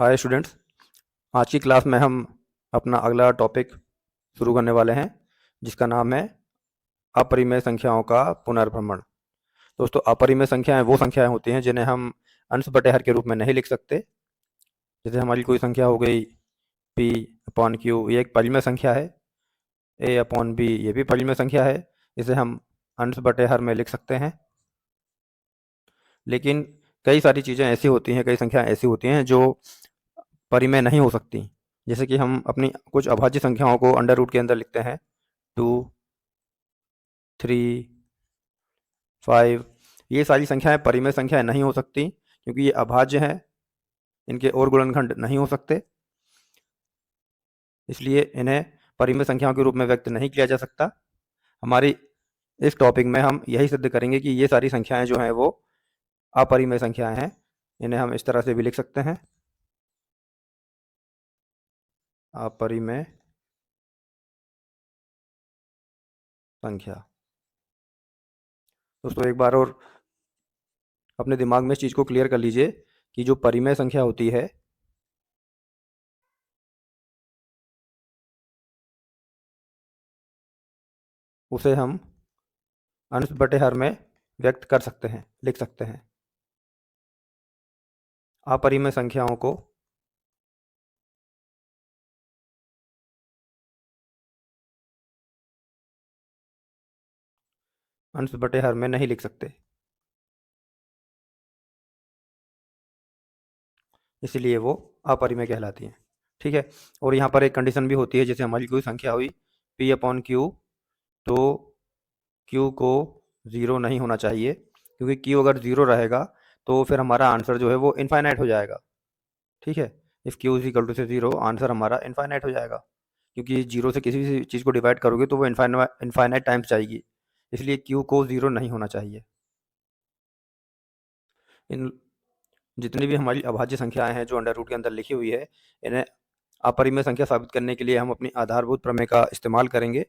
Hi students. आज की class में हम अपना अगला टॉपिक शुरू करने वाले हैं जिसका नाम है अपरिमेय संख्याओं का पुनर्भ्रमण। दोस्तों, अपरिमेय संख्याएं वो संख्याएं होती हैं जिन्हें हम अंश बटे हर के रूप में नहीं लिख सकते। जैसे हमारी कोई संख्या हो गई p अपॉन q, ये एक परिमेय संख्या है। a अपॉन b, ये भी परिमेय संख्या है। इसे हम अंश बटे हर में लिख सकते हैं। लेकिन कई सारी चीज़ें ऐसी होती हैं, कई संख्याएं ऐसी होती हैं जो परिमेय नहीं हो सकती। जैसे कि हम अपनी कुछ अभाज्य संख्याओं को अंडर रूट के अंदर लिखते हैं 2, 3, 5। ये सारी संख्याएं परिमेय संख्याएं नहीं हो सकती क्योंकि ये अभाज्य हैं, इनके और गुणनखंड नहीं हो सकते, इसलिए इन्हें परिमेय संख्याओं के रूप में व्यक्त नहीं किया जा सकता। हमारी इस टॉपिक में हम यही सिद्ध करेंगे कि ये सारी संख्याएं जो हैं वो अपरिमेय संख्याएं हैं। इन्हें हम इस तरह से भी लिख सकते हैं, अपरिमेय संख्या। दोस्तों, एक बार और अपने दिमाग में इस चीज़ को क्लियर कर लीजिए कि जो परिमेय संख्या होती है उसे हम अंश बटे हर में व्यक्त कर सकते हैं, लिख सकते हैं। अपरिमेय संख्याओं को अंश बटे हर में नहीं लिख सकते, इसलिए वो अपरिमेय कहलाती हैं। ठीक है। और यहाँ पर एक कंडीशन भी होती है, जैसे हमारी कोई संख्या हुई p अपॉन क्यू, तो q को 0 नहीं होना चाहिए, क्योंकि q अगर 0 रहेगा तो फिर हमारा आंसर जो है वो इनफाइनाइट हो जाएगा। ठीक है। If q is equal to से 0, आंसर हमारा इनफाइनाइट हो जाएगा, क्योंकि 0 से किसी भी चीज़ को डिवाइड करोगे तो वो इनफाइनाइट टाइम्स जाएगी, इसलिए q को 0 नहीं होना चाहिए। इन जितनी भी हमारी अभाज्य संख्याएं हैं जो अंडर रूट के अंदर लिखी हुई है, इन्हें अपरिमेय संख्या साबित करने के लिए हम अपनी आधारभूत प्रमेय का इस्तेमाल करेंगे।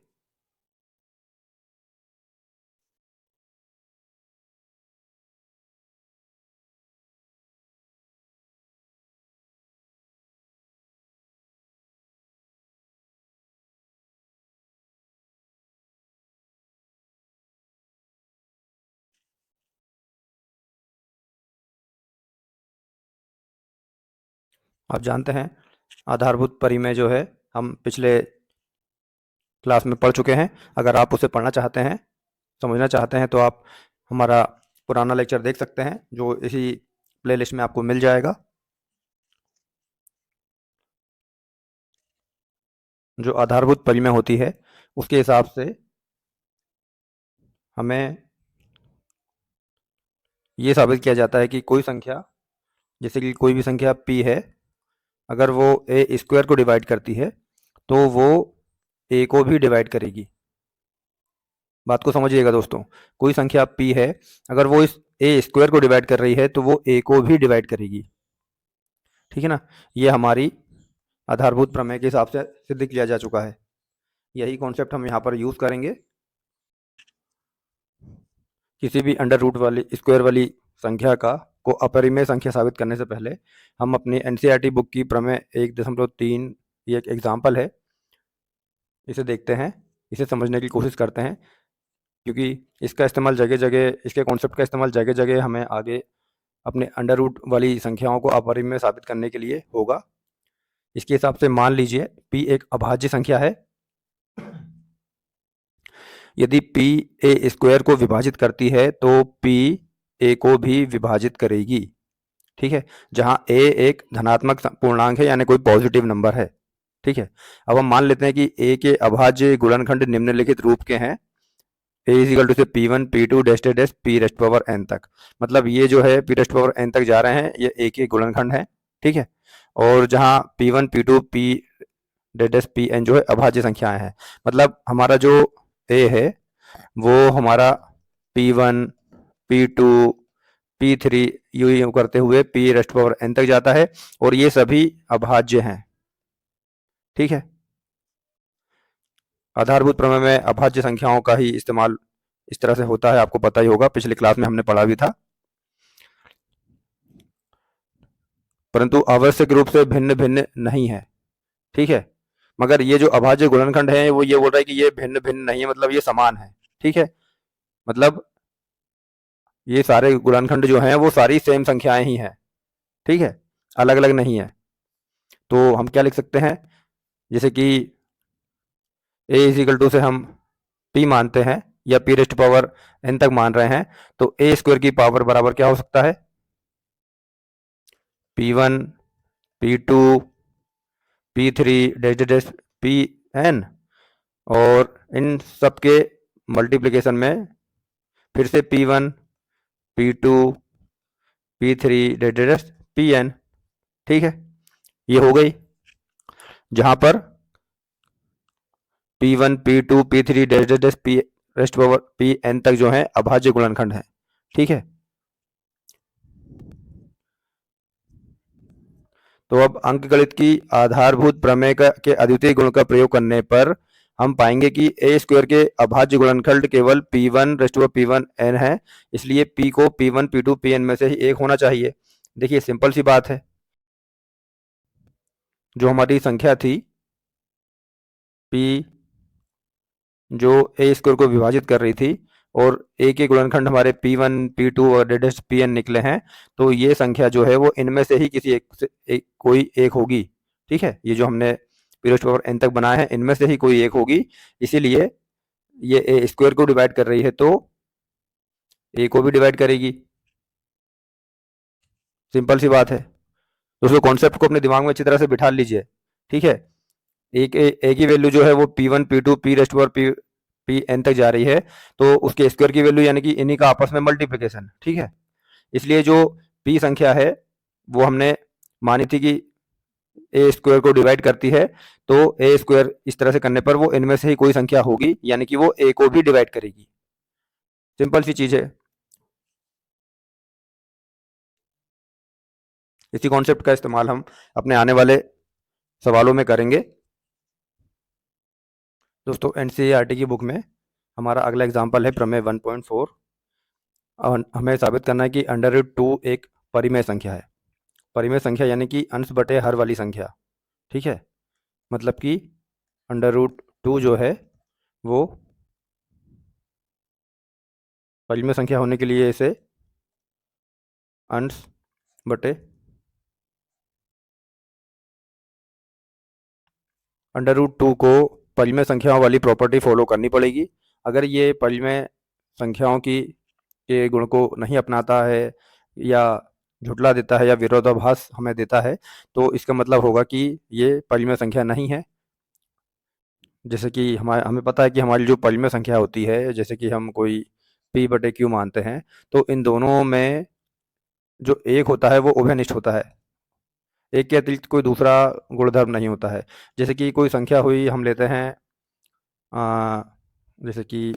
आप जानते हैं आधारभूत परिमेय जो है हम पिछले क्लास में पढ़ चुके हैं। अगर आप उसे पढ़ना चाहते हैं, समझना चाहते हैं, तो आप हमारा पुराना लेक्चर देख सकते हैं जो इसी प्लेलिस्ट में आपको मिल जाएगा। जो आधारभूत परिमेय होती है उसके हिसाब से हमें ये साबित किया जाता है कि कोई संख्या, जैसे कि कोई भी संख्या p है, अगर वो ए स्क्वायर को डिवाइड करती है तो वो ए को भी डिवाइड करेगी। बात को समझिएगा दोस्तों, कोई संख्या p है, अगर वो इस ए स्क्वायर को डिवाइड कर रही है तो वो ए को भी डिवाइड करेगी। ठीक है ना। ये हमारी आधारभूत प्रमेय के हिसाब से सिद्ध किया जा चुका है। यही कॉन्सेप्ट हम यहाँ पर यूज़ करेंगे। किसी भी अंडर रूट वाली स्क्वायर वाली संख्या को अपरिमेय संख्या साबित करने से पहले हम अपनी एनसीईआरटी बुक की प्रमेय 1.3, ये एक एग्जाम्पल है, इसे देखते हैं, इसे समझने की कोशिश करते हैं, क्योंकि इसका इस्तेमाल जगह जगह, इसके कॉन्सेप्ट का इस्तेमाल जगह जगह हमें आगे अपने अंडर रूट वाली संख्याओं को अपरिमेय साबित करने के लिए होगा। इसके हिसाब से मान लीजिए p एक अभाज्य संख्या है। यदि p ए स्क्वायर को विभाजित करती है तो p a को भी विभाजित करेगी। ठीक है। जहां a एक धनात्मक पूर्णांक है, यानी कोई पॉजिटिव नंबर है। ठीक है। अब हम मान लेते हैं कि a के अभाज्य गुणनखंड निम्नलिखित रूप के हैं, a इज इक्वल टू से p1 p2 dash dash dash p raised power n तक। मतलब ये जो है p रेस्ट पावर n तक जा रहे हैं, ये a के गुणनखंड है। ठीक है। और जहां p1 p2 p dash dash pn जो है अभाज्य संख्याएं हैं, मतलब हमारा जो a है वो हमारा p1 p2 p3 यूं करते हुए p रेस्ट पावर n तक जाता है, और ये सभी अभाज्य हैं। ठीक है। आधारभूत प्रमेय में अभाज्य संख्याओं का ही इस्तेमाल इस तरह से होता है, आपको पता ही होगा, पिछली क्लास में हमने पढ़ा भी था। परंतु आवश्यक रूप से भिन्न भिन्न नहीं है। ठीक है, मगर ये जो अभाज्य गुणनखंड है वो ये बोल रहा है कि ये भिन्न भिन्न नहीं है, मतलब ये समान है। ठीक है, मतलब ये सारे गुणनखंड जो हैं वो सारी सेम संख्याएं ही हैं। ठीक है, अलग अलग नहीं है। तो हम क्या लिख सकते हैं, जैसे कि a इज इक्वल टू से हम p मानते हैं या p रेस्ट पावर n तक मान रहे हैं, तो a स्क्वायर की पावर बराबर क्या हो सकता है, p1 p2 p3 dash dash dash pn, और इन सब के मल्टीप्लिकेशन में फिर से p1 p2 p3 dash dash dash pn। ठीक है, ये हो गई, जहां पर p1 p2 p3 dash dash dash p raised power pn तक जो है अभाज्य गुणनखंड है। ठीक है, तो अब अंकगणित की आधारभूत प्रमेय के अद्वितीय गुण का प्रयोग करने पर हम पाएंगे कि ए स्क्वायर के अभाज्य गुणनखंड केवल p1 rest power p1 n है, इसलिए p को p1 p2 pn में से ही एक होना चाहिए। देखिए सिंपल सी बात है, जो हमारी संख्या थी p जो ए स्क्वायर को विभाजित कर रही थी और ए के गुणनखंड हमारे p1 p2 और डेडेस्ट pn निकले हैं, तो ये संख्या जो है वो इनमें से ही किसी एक कोई एक होगी। ठीक है, ये जो हमने p रेस्ट पावर n तक बनाया है इनमें से ही कोई एक होगी, इसीलिए ये ए स्क्वायर को डिवाइड कर रही है तो ए को भी डिवाइड करेगी। सिंपल सी बात है, दोस्तों कॉन्सेप्ट को अपने दिमाग में अच्छी तरह से बिठा लीजिए। ठीक है, ए की वैल्यू जो है वो p1 p2 p raised power p n तक जा रही है, तो उसके स्क्वायर की वैल्यू यानी कि इन्हीं का आपस में मल्टीप्लिकेशन। ठीक है, इसलिए जो p संख्या है वो हमने मानी थी कि ए स्क्वायर को डिवाइड करती है, तो ए स्क्वायर इस तरह से करने पर वो इनमें से ही कोई संख्या होगी, यानी कि वो ए को भी डिवाइड करेगी। सिंपल सी चीज है, इसी कॉन्सेप्ट का इस्तेमाल हम अपने आने वाले सवालों में करेंगे। दोस्तों एनसीईआरटी की बुक में हमारा अगला एग्जाम्पल है प्रमेय 1.4, और हमें साबित करना है कि अंडर रूट 2 एक परिमेय संख्या है। परिमेय संख्या यानी कि अंश बटे हर वाली संख्या। ठीक है, मतलब कि अंडर रूट 2 जो है वो परिमेय संख्या होने के लिए इसे अंश बटे अंडर रूट 2 को परिमेय संख्याओं वाली प्रॉपर्टी फॉलो करनी पड़ेगी। अगर ये परिमेय संख्याओं की के गुण को नहीं अपनाता है या झुटला देता है या विरोधाभास हमें देता है, तो इसका मतलब होगा कि ये परिमेय संख्या नहीं है। जैसे कि हमें पता है कि हमारी जो परिमेय संख्या होती है, जैसे कि हम कोई p बटे q मानते हैं, तो इन दोनों में जो एक होता है वो उभयनिष्ठ होता है, एक के अतिरिक्त कोई दूसरा गुणधर्म नहीं होता है। जैसे कि कोई संख्या हुई, हम लेते हैं जैसे कि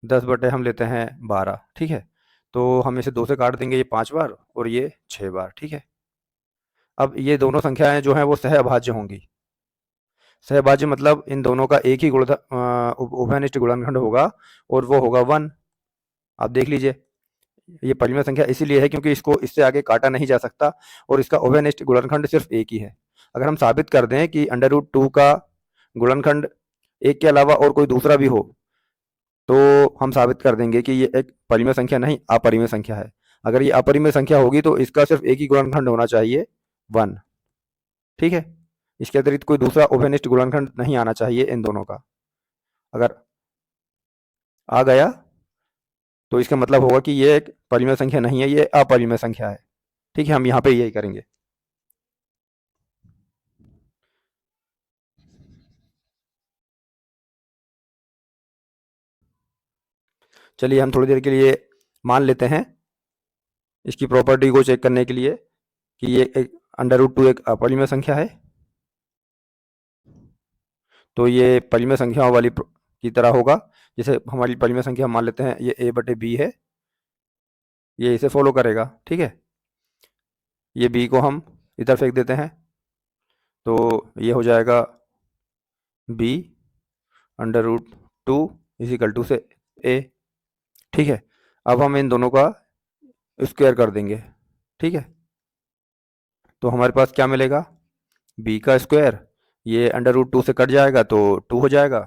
10 बटे हम लेते हैं 12। ठीक है, तो हम इसे 2 से काट देंगे, ये 5 बार और ये 6 बार। ठीक है, अब ये दोनों संख्याएं जो हैं वो सहअभाज्य होंगी। सहभाज्य मतलब इन दोनों का एक ही उभयनिष्ठ गुणनखंड होगा और वो होगा 1। आप देख लीजिए, ये परिमेय संख्या इसीलिए है क्योंकि इसको इससे आगे काटा नहीं जा सकता और इसका उभयनिष्ठ गुणनखंड सिर्फ एक ही है। अगर हम साबित कर दें कि अंडर रूट 2 का गुणनखंड एक के अलावा और कोई दूसरा भी हो, तो हम साबित कर देंगे कि ये एक परिमेय संख्या नहीं अपरिमेय संख्या है। अगर ये अपरिमेय संख्या होगी तो इसका सिर्फ एक ही गुणनखंड होना चाहिए, 1। ठीक है, इसके अतिरिक्त कोई दूसरा उभयनिष्ठ गुणनखंड नहीं आना चाहिए इन दोनों का। अगर आ गया तो इसका मतलब होगा कि ये एक परिमेय संख्या नहीं है, ये अपरिमेय संख्या है। ठीक है, हम यहाँ पे यही करेंगे। चलिए हम थोड़ी देर के लिए मान लेते हैं इसकी प्रॉपर्टी को चेक करने के लिए कि ये एक अंडर रूट 2 एक अपरिमेय संख्या है। तो ये परिमेय संख्याओं वाली की तरह होगा। जैसे हमारी परिमेय संख्या मान लेते हैं ये a बटे b है, ये इसे फॉलो करेगा। ठीक है, ये b को हम इधर फेंक देते हैं, तो ये हो जाएगा b under root 2 is equal to से a। ठीक है, अब हम इन दोनों का स्क्वायर कर देंगे। ठीक है, तो हमारे पास क्या मिलेगा, बी का स्क्वायर, ये अंडर रूट 2 से कट जाएगा तो 2 हो जाएगा,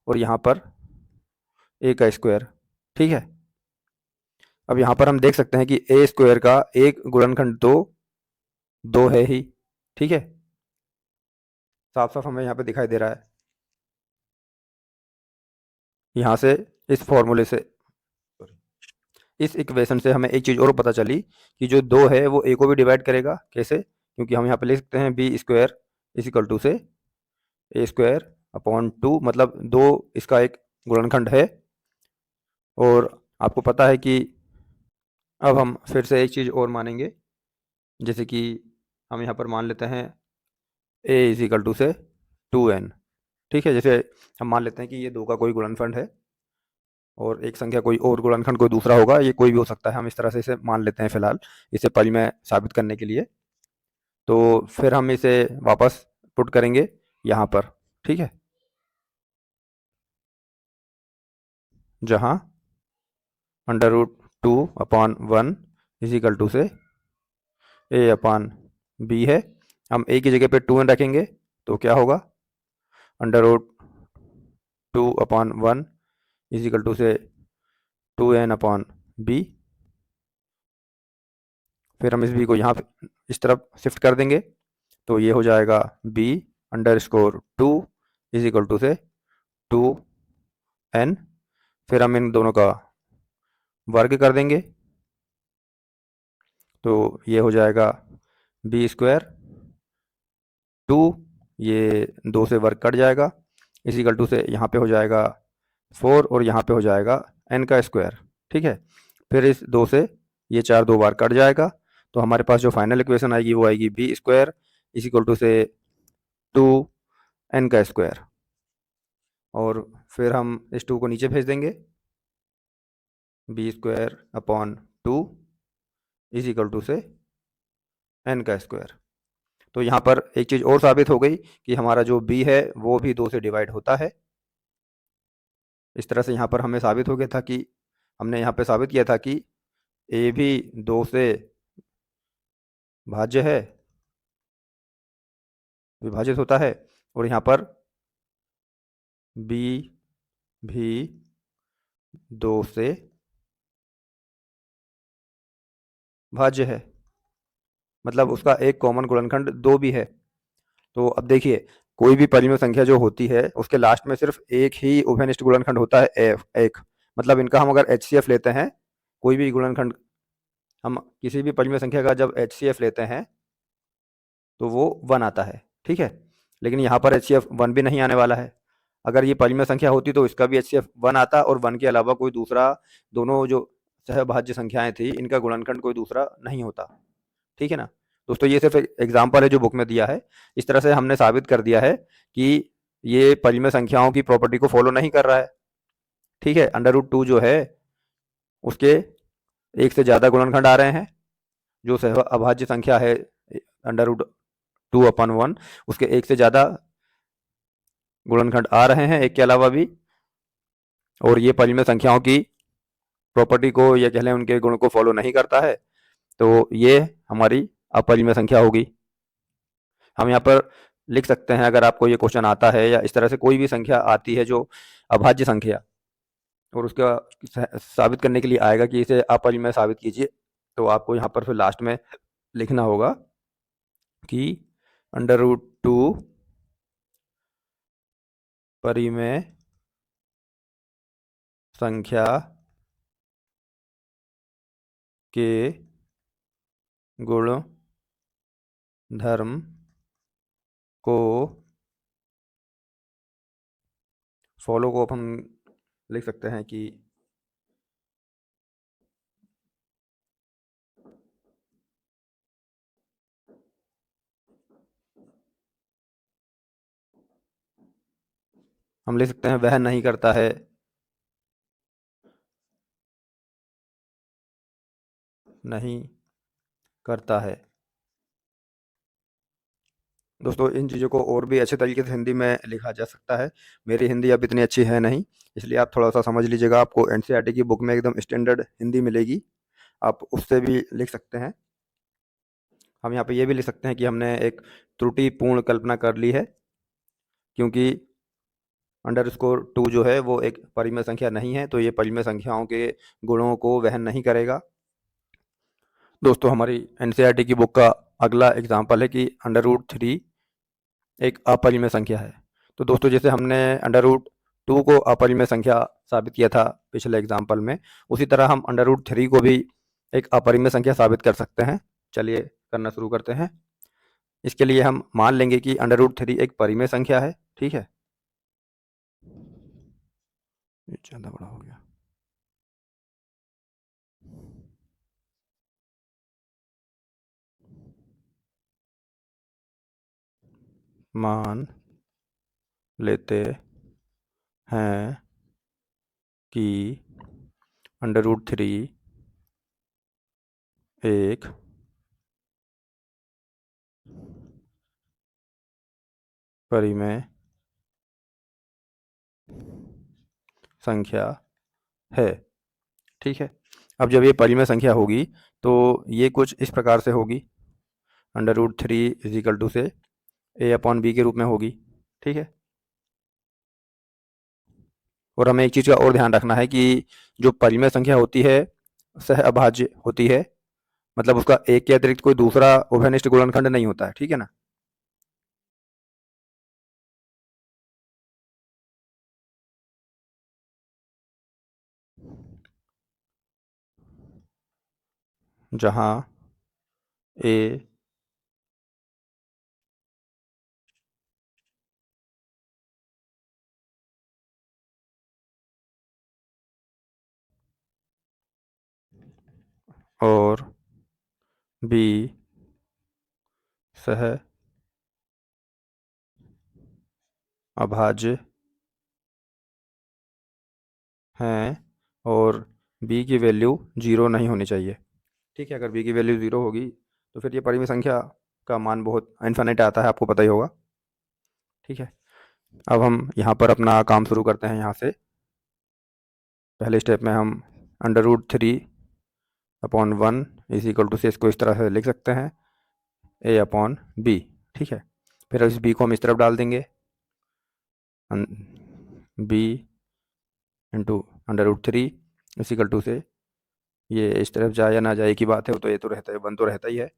और यहाँ पर ए का स्क्वायर। ठीक है, अब यहाँ पर हम देख सकते हैं कि ए स्क्वायर का एक गुणनखंड तो 2 है ही। ठीक है, साफ साफ हमें यहाँ पे दिखाई दे रहा है। यहाँ से इस फॉर्मूले से, इस इक्वेशन से हमें एक चीज़ और पता चली कि जो 2 है वो ए को भी डिवाइड करेगा। कैसे? क्योंकि हम यहाँ पे लिख सकते हैं b square is equal to से ए स्क्वायर अपॉन 2, मतलब 2 इसका एक गुणनखंड है। और आपको पता है कि अब हम फिर से एक चीज़ और मानेंगे, जैसे कि हम यहाँ पर मान लेते हैं ए इज इक्वल टू से 2n। ठीक है, जैसे हम मान लेते हैं कि ये 2 का कोई गुणनखंड है और एक संख्या कोई और गुणनखंड कोई दूसरा होगा, ये कोई भी हो सकता है, हम इस तरह से इसे मान लेते हैं फिलहाल, इसे परिमेय साबित करने के लिए। तो फिर हम इसे वापस पुट करेंगे यहाँ पर। ठीक है, जहाँ under root 2 upon 1 is equal to से ए अपॉन बी है, हम ए की जगह पे 2n रखेंगे तो क्या होगा, under root 2 upon 1 is equal to से 2n अपॉन बी। फिर हम इस बी को यहाँ पे इस तरफ शिफ्ट कर देंगे तो ये हो जाएगा b under score 2 is equal to से 2n। फिर हम इन दोनों का वर्ग कर देंगे तो ये हो जाएगा बी स्क्वायर 2, ये 2 से वर्ग कट जाएगा, इज इक्वल टू से यहाँ पे हो जाएगा 4 और यहाँ पे हो जाएगा n का स्क्वायर। ठीक है, फिर इस 2 से ये 4 2 बार कट जाएगा, तो हमारे पास जो फाइनल इक्वेशन आएगी वो आएगी b square is equal to से 2n का स्क्वायर। और फिर हम इस 2 को नीचे भेज देंगे, b square upon 2 is equal to से n का स्क्वायर। तो यहाँ पर एक चीज़ और साबित हो गई कि हमारा जो b है वो भी 2 से डिवाइड होता है। इस तरह से यहाँ पर हमें साबित हो गया था कि, हमने यहाँ पे साबित किया था कि a भी 2 से भाज्य है, विभाजित होता है, और यहाँ पर b भी 2 से भाज्य है, मतलब उसका एक कॉमन गुणनखंड 2 भी है। तो अब देखिए, कोई भी परिमेय संख्या जो होती है उसके लास्ट में सिर्फ एक ही उभयनिष्ठ गुणनखंड होता है, एक, मतलब इनका हम अगर HCF लेते हैं, कोई भी गुणनखंड, हम किसी भी परिमेय संख्या का जब HCF लेते हैं तो वो 1 आता है। ठीक है, लेकिन यहाँ पर HCF 1 भी नहीं आने वाला है। अगर ये परिमेय संख्या होती तो इसका भी HCF 1 आता, और 1 के अलावा कोई दूसरा, दोनों जो सहभाज्य संख्याएं थी इनका गुणनखंड कोई दूसरा नहीं होता। ठीक है ना दोस्तों, ये सिर्फ एक एग्जाम्पल है जो बुक में दिया है। इस तरह से हमने साबित कर दिया है कि ये परिमेय संख्याओं की प्रॉपर्टी को फॉलो नहीं कर रहा है। ठीक है, अंडर रूट 2 जो है उसके एक से ज़्यादा गुणनखंड आ रहे हैं, जो सह अभाज्य संख्या है अंडर रूट 2 अपॉन 1 उसके एक से ज़्यादा गुणनखंड आ रहे हैं एक के अलावा भी, और ये परिमेय संख्याओं की प्रॉपर्टी को, या कह लें उनके गुण को फॉलो नहीं करता है, तो ये हमारी अपरिमेय संख्या होगी। हम यहाँ पर लिख सकते हैं, अगर आपको ये क्वेश्चन आता है या इस तरह से कोई भी संख्या आती है जो अभाज्य संख्या, और उसका साबित करने के लिए आएगा कि इसे अपरिमेय साबित कीजिए, तो आपको यहाँ पर फिर लास्ट में लिखना होगा कि अंडर रूट 2 परिमेय संख्या के गुण धर्म को फॉलो को हम लिख सकते हैं कि हम लिख सकते हैं वह नहीं करता है, नहीं करता है। दोस्तों, इन चीज़ों को और भी अच्छे तरीके से हिंदी में लिखा जा सकता है। मेरी हिंदी अब इतनी अच्छी है नहीं, इसलिए आप थोड़ा-सा समझ लीजिएगा। आपको एनसीईआरटी की बुक में एकदम स्टैंडर्ड हिंदी मिलेगी, आप उससे भी लिख सकते हैं। हम यहाँ पे ये भी लिख सकते हैं कि हमने एक त्रुटिपूर्ण कल्पना कर ली है, क्योंकि अंडरस्कोर 2 जो है वो एक परिमेय संख्या नहीं है, तो ये परिमेय संख्याओं के गुणों को वहन नहीं करेगा। दोस्तों, हमारी एनसीईआरटी की बुक का अगला एग्जाम्पल है कि अंडर रूट 3 एक अपरिमेय संख्या है। तो दोस्तों, जैसे हमने अंडर रूट 2 को अपरिमेय संख्या साबित किया था पिछले एग्जाम्पल में, उसी तरह हम अंडर रूट 3 को भी एक अपरिमेय संख्या साबित कर सकते हैं। चलिए करना शुरू करते हैं। इसके लिए हम मान लेंगे कि अंडर रूट 3 एक परिमेय संख्या है। ठीक है, ये ज़्यादा बड़ा हो गया। मान लेते हैं कि अंडर रूट 3 एक परिमेय संख्या है। ठीक है, अब जब ये परिमेय संख्या होगी तो ये कुछ इस प्रकार से होगी। Under root 3 is equal to से ए अपॉन बी के रूप में होगी। ठीक है, और हमें एक चीज़ का और ध्यान रखना है कि जो परिमेय संख्या होती है सह अभाज्य होती है, मतलब उसका एक के अतिरिक्त कोई दूसरा उभयनिष्ठ गुणनखंड नहीं होता है। ठीक है ना। जहाँ ए और बी सह अभाज्य हैं और बी की वैल्यू जीरो नहीं होनी चाहिए। ठीक है, अगर बी की वैल्यू जीरो होगी तो फिर ये परिमेय संख्या का मान बहुत इन्फिनिट आता है, आपको पता ही होगा। ठीक है, अब हम यहाँ पर अपना काम शुरू करते हैं। यहाँ से पहले स्टेप में हम under root 3 upon 1 is equal to से इसको इस तरह से लिख सकते हैं, ए अपॉन बी। ठीक है, फिर इस बी को हम इस तरफ डाल देंगे, b into under root 3 is equal to से ये इस तरफ जाए या ना जाए की बात है, वो तो ये तो रहता है, वन तो रहता ही है,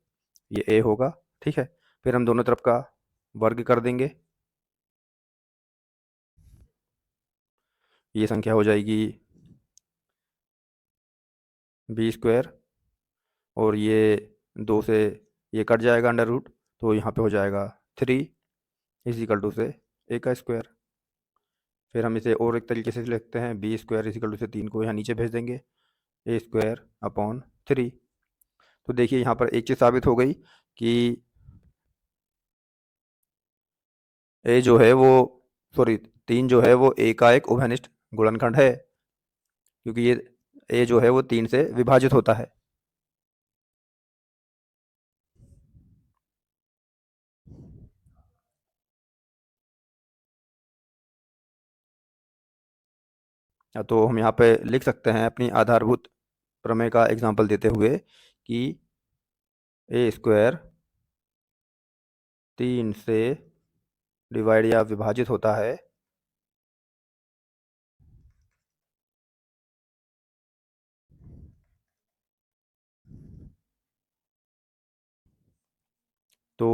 ये ए होगा। ठीक है, फिर हम दोनों तरफ का वर्ग कर देंगे, ये संख्या हो जाएगी बी स्क्वायर, और ये 2 से ये कट जाएगा अंडर रूट, तो यहाँ पे हो जाएगा 3 इज इक्वल टू से ए का स्क्वायर। फिर हम इसे और एक तरीके से लिखते हैं, b square is equal to से 3 को यहाँ नीचे भेज देंगे, ए स्क्वायर अपॉन 3। तो देखिए यहाँ पर एक चीज़ साबित हो गई कि ए जो है वो, सॉरी, 3 जो है वो ए का एक उभयनिष्ठ गुणनखंड है, क्योंकि ये ए जो है वो 3 से विभाजित होता है। तो हम यहाँ पे लिख सकते हैं अपनी आधारभूत प्रमेय का एग्जांपल देते हुए कि ए स्क्वायर 3 से डिवाइड या विभाजित होता है तो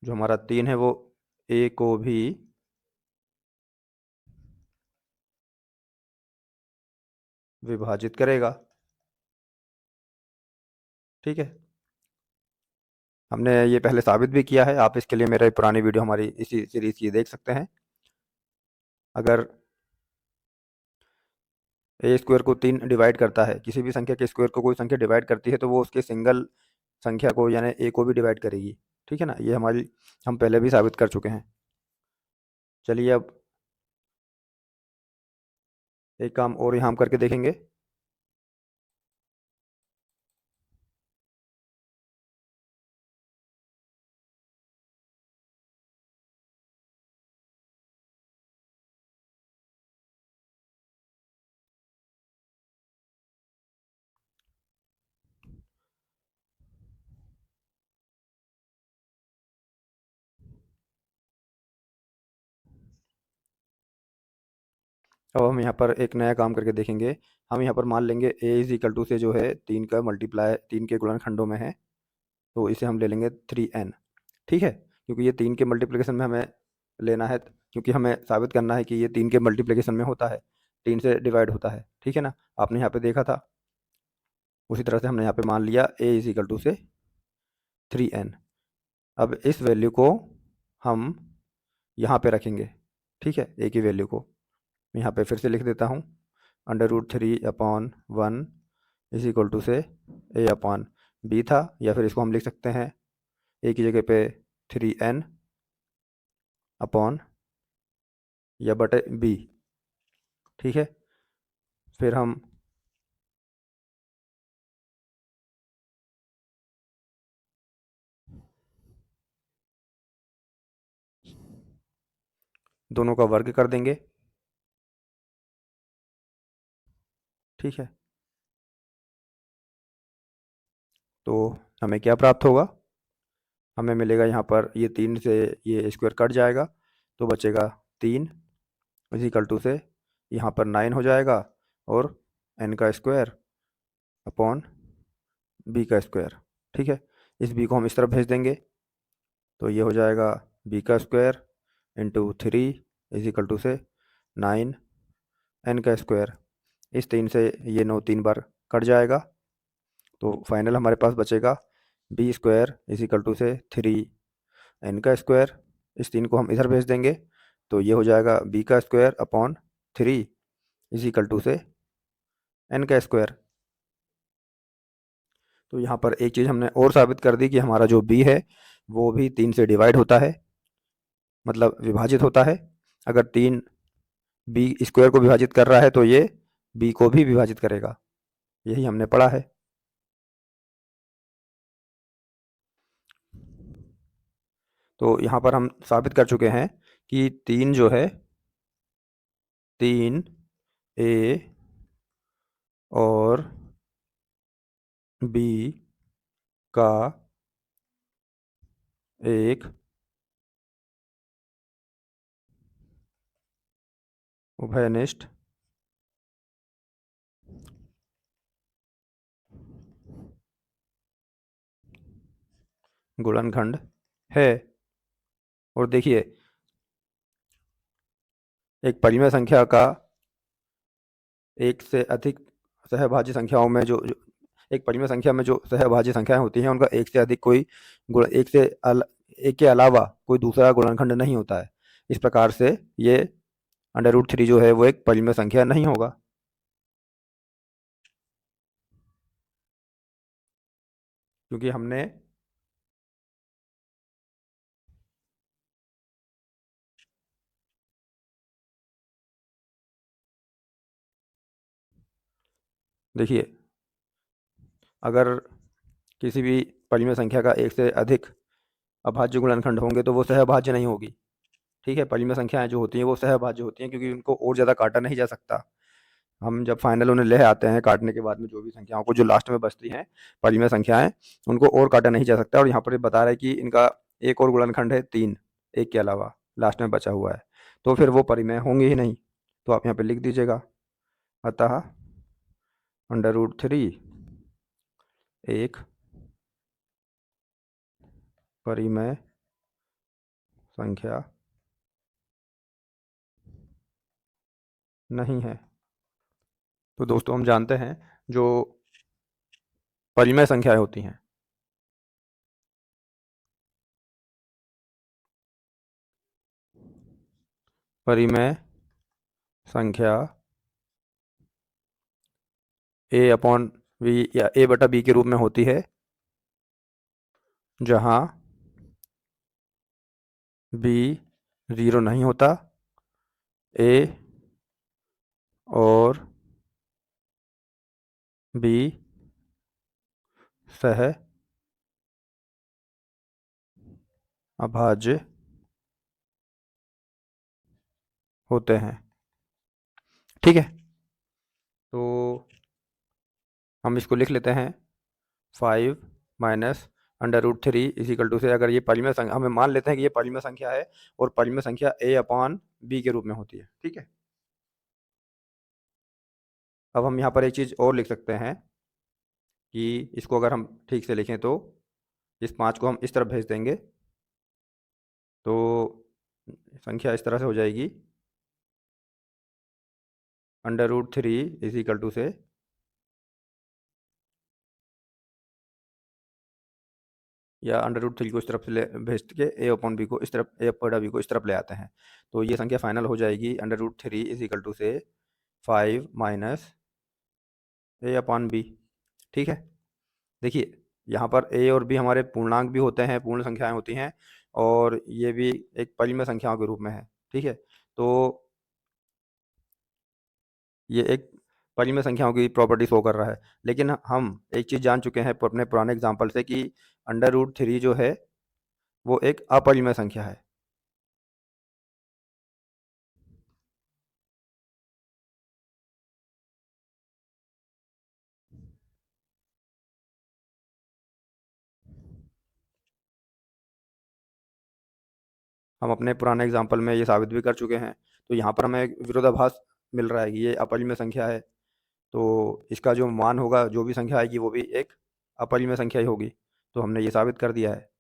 जो हमारा 3 है वो ए को भी विभाजित करेगा। ठीक है, हमने ये पहले साबित भी किया है, आप इसके लिए मेरे पुरानी वीडियो हमारी इसी सीरीज की देख सकते हैं। अगर ए स्क्वायर को 3 डिवाइड करता है, किसी भी संख्या के स्क्वायर को कोई संख्या डिवाइड करती है, तो वो उसके सिंगल संख्या को यानी ए को भी डिवाइड करेगी। ठीक है ना, ये हमारी हम पहले भी साबित कर चुके हैं। चलिए अब एक काम और यहाँ हम करके देखेंगे। अब हम यहाँ पर एक नया काम करके देखेंगे। हम यहाँ पर मान लेंगे a इज इक्वल टू से जो है 3 का मल्टीप्लाई 3 के गुणनखंडों में है, तो इसे हम ले लेंगे 3n। ठीक है, क्योंकि ये 3 के मल्टीप्लिकेशन में हमें लेना है, क्योंकि हमें साबित करना है कि ये 3 के मल्टीप्लिकेशन में होता है, 3 से डिवाइड होता है। ठीक है ना, आपने यहाँ पे देखा था, उसी तरह से हमने यहाँ पे मान लिया a इज इक्वल टू से 3n। अब इस वैल्यू को हम यहाँ पे रखेंगे। ठीक है, a की वैल्यू को मैं यहाँ पे फिर से लिख देता हूँ, √3/1 इज इक्वल टू से a अपॉन b था, या फिर इसको हम लिख सकते हैं a की जगह पे 3n अपॉन या बटे b। ठीक है, फिर हम दोनों का वर्ग कर देंगे। ठीक है, तो हमें क्या प्राप्त होगा, हमें मिलेगा यहाँ पर ये 3 से ये स्क्वायर कट जाएगा, तो बचेगा 3 इजिकल टू से यहाँ पर 9 हो जाएगा, और n का स्क्वायर अपॉन b का स्क्वायर। ठीक है, इस b को हम इस तरफ भेज देंगे, तो ये हो जाएगा b का स्क्वायर इंटू 3 इजिकल टू से 9 n का स्क्वायर। इस 3 से ये 9 3 बार कट जाएगा, तो फाइनल हमारे पास बचेगा b स्क्वायर इजिकल टू से 3n का स्क्वायर। इस 3 को हम इधर भेज देंगे, तो ये हो जाएगा b का स्क्वायर अपॉन 3 इजिकल टू से n का स्क्वायर। तो यहाँ पर एक चीज़ हमने और साबित कर दी कि हमारा जो b है वो भी 3 से डिवाइड होता है, मतलब विभाजित होता है। अगर 3 b स्क्वायर को विभाजित कर रहा है तो ये b को भी विभाजित करेगा, यही हमने पढ़ा है। तो यहाँ पर हम साबित कर चुके हैं कि 3 जो है 3a और b का एक उभयनिष्ठ गुणनखंड है। और देखिए, एक परिमेय संख्या का एक से अधिक सहभाज्य संख्याओं में एक परिमेय संख्या में जो सहभाज्य संख्याएं होती हैं उनका एक से अधिक कोई गुण एक के अलावा कोई दूसरा गुणनखंड नहीं होता है। इस प्रकार से ये √3 जो है वो एक परिमेय संख्या नहीं होगा। क्योंकि हमने देखिए, अगर किसी भी परिमेय संख्या का एक से अधिक अभाज्य गुणनखंड होंगे तो वो सहभाज्य नहीं होगी। ठीक है, परिमेय संख्याएं जो होती हैं वो सहभाज्य होती हैं, क्योंकि उनको और ज़्यादा काटा नहीं जा सकता। हम जब फाइनल उन्हें ले आते हैं काटने के बाद में, जो भी संख्याओं को जो लास्ट में बचती हैं परिमेय संख्याएं, उनको और काटा नहीं जा सकता। और यहाँ पर ये बता रहा है कि इनका एक और गुणनखंड है 3, एक के अलावा लास्ट में बचा हुआ है, तो फिर वो परिमेय होंगे ही नहीं। तो आप यहाँ पे लिख दीजिएगा, अतः √3 एक परिमेय संख्या नहीं है। तो दोस्तों, हम जानते हैं जो परिमेय संख्याएं होती हैं, परिमेय संख्या a अपॉन v या a बटा b के रूप में होती है, जहाँ b 0 नहीं होता, a और b सह अभाज्य होते हैं। ठीक है, तो हम इसको लिख लेते हैं 5 माइनस √3 इजिकल टू से, अगर ये परिमेय संख्या हमें मान लेते हैं कि ये परिमेय संख्या है और परिमेय संख्या a अपॉन b के रूप में होती है। ठीक है, अब हम यहाँ पर एक चीज़ और लिख सकते हैं कि इसको अगर हम ठीक से लिखें तो इस 5 को हम इस तरफ भेज देंगे तो संख्या इस तरह से हो जाएगी, √3 इज इक्वल टू से या √3 को इस तरफ से ले भेज के a/b को इस तरफ a/b को इस तरफ ले आते हैं, तो ये संख्या फाइनल हो जाएगी √3 इज इक्वल टू से 5 माइनस a/b। ठीक है, देखिए यहाँ पर a और b हमारे पूर्णांक भी होते हैं, पूर्ण संख्याएं होती हैं, और ये भी एक परिमेय संख्याओं के रूप में है। ठीक है, तो ये एक परिमेय संख्याओं की प्रॉपर्टी शो कर रहा है, लेकिन हम एक चीज़ जान चुके हैं अपने पुराने एग्जाम्पल से कि √3 जो है वो एक अपरिमेय संख्या है। हम अपने पुराने एग्जाम्पल में ये साबित भी कर चुके हैं, तो यहाँ पर हमें एक विरोधाभास मिल रहा है कि ये अपरिमेय संख्या है, तो इसका जो मान होगा, जो भी संख्या आएगी वो भी एक अपरिमेय संख्या ही होगी, तो हमने ये साबित कर दिया है।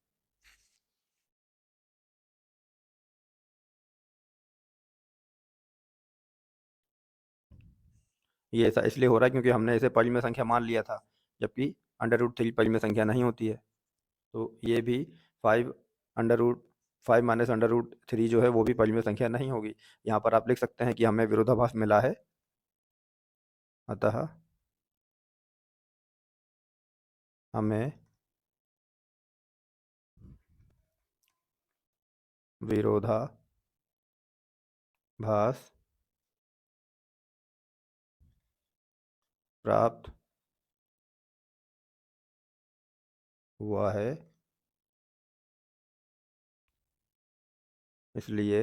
ये ऐसा इसलिए हो रहा है क्योंकि हमने इसे परिमेय संख्या मान लिया था, जबकि √3 परिमेय संख्या नहीं होती है। तो ये भी 5 अंडर रूट 5 माइनस √3 जो है वो भी परिमेय संख्या नहीं होगी। यहाँ पर आप लिख सकते हैं कि हमें विरोधाभास मिला है, अतः हमें विरोधाभास प्राप्त हुआ है, इसलिए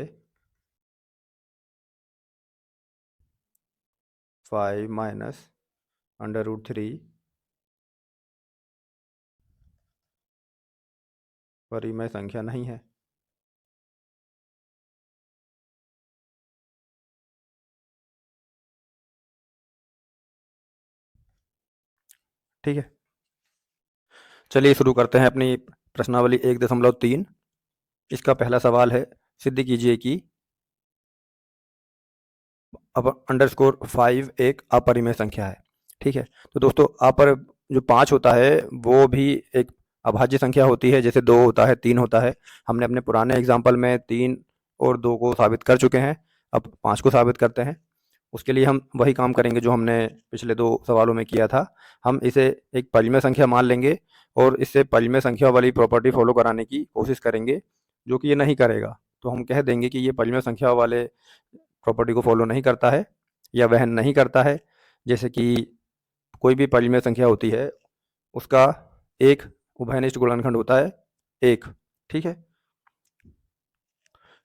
5 माइनस √3 परिमेय संख्या नहीं है। ठीक है, चलिए शुरू करते हैं अपनी प्रश्नावली 1.3। इसका पहला सवाल है, सिद्ध कीजिए कि अब _5 एक अपरिमेय संख्या है। ठीक है, तो दोस्तों अपर जो 5 होता है वो भी एक अभाज्य संख्या होती है, जैसे 2 होता है, 3 होता है। हमने अपने पुराने एग्जाम्पल में 3 और 2 को साबित कर चुके हैं, अब 5 को साबित करते हैं। उसके लिए हम वही काम करेंगे जो हमने पिछले 2 सवालों में किया था। हम इसे एक परिमेय संख्या मान लेंगे और इससे परिमेय संख्या वाली प्रॉपर्टी फॉलो कराने की कोशिश करेंगे, जो कि ये नहीं करेगा। तो हम कह देंगे कि ये परिमेय संख्या वाले प्रॉपर्टी को फॉलो नहीं करता है या वहन नहीं करता है। जैसे कि कोई भी परिमेय संख्या होती है, उसका एक उभयनिष्ठ गुणनखंड होता है 1। ठीक है,